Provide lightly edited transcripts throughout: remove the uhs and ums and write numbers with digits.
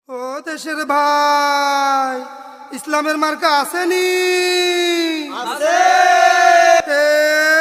ও দেশের ভাই, ইসলামের মার্কা আসেনি? আছে।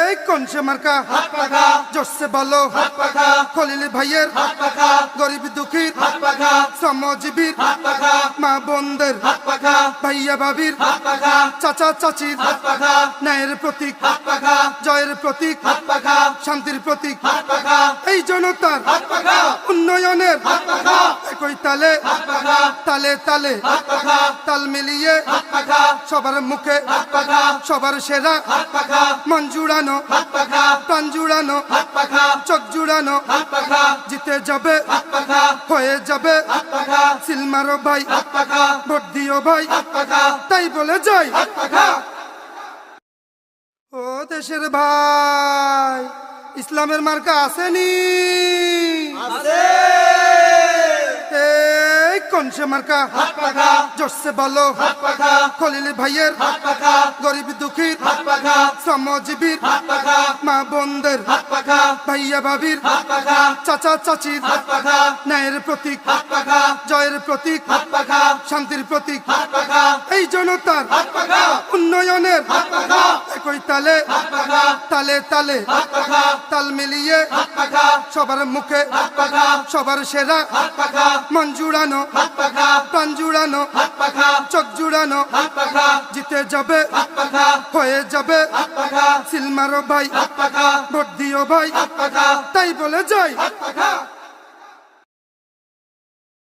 এই কোন সে মার্কা? হাত পাখা, জোরসে বলো। হাত পাখা, খলিল ভাইয়ের হাত পাখা, গরিব দুঃখীর হাত পাখা, শ্রমজীবীর হাত পাখা, মা বোনদের হাত পাখা, ভাইয়া ভাবির হাত পাখা, চাচা চাচির হাত পাখা, ন্যায়ের প্রতীক, হাত পাখা, জয়ের প্রতীক, হাত পাখা, শান্তির প্রতীক। হাত পাখা, এই জনতার হাত পাখা, উন্নয়নের হাত পাখা, একই তালে হাত পাখা, তালে তালে হাত পাখা, তাল মিলিয়ে হাত পাখা, সবার মুখে হাত পাখা, সবার সেরা হাত পাখা, মন জুড়ানো, হাত পাখা, প্রাণ জুড়ানো, হাত পাখা, চোখ জুড়ানো, হাত পাখা, জিতে যাবে হাত পাখা, হয়ে যাবে হাত পাখা, সিলমারো ভাই, হাত পাখা, ভোট দিও ভাই, হাত পাখা, তাই বলে যাই। হাত পাখা। ও দেশের ভাই, ইসলামের মার্কা আসেনি? আছে। এই কোন সে মার্কা? হাত পাখা, জোরসে বলো। হাত পাখা, খলিল ভাইয়ের হাত পাখা, গরিব দুঃখীর হাত পাখা, শ্রমজীবীর হাত পাখা, মা বোনদের হাত পাখা, ভাইয়া ভাবির হাত পাখা, চাচা চাচির হাত পাখা, ন্যায়ের প্রতীক, হাত পাখা, জয়ের প্রতীক, হাত পাখা, শান্তির প্রতীক। হাত পাখা, এই জনতার হাত পাখা, উন্নয়নের হাত পাখা, একই তালে হাত পাখা, তালে তালে হাত পাখা, তাল মিলিয়ে হাত পাখা, সবার মুখে হাত পাখা, সবার সেরা হাত পাখা, মন জুড়ানো, হাত পাখা, প্রাণ জুড়ানো, হাত পাখা, চোখ জুড়ানো, হাত পাখা, জিতে যাবে হাত পাখা, হয়ে যাবে হাত পাখা, সিলমারো ভাই, হাত পাখা, ভোট দিও ভাই, হাত পাখা, তাই বলে যাই। হাত পাখা।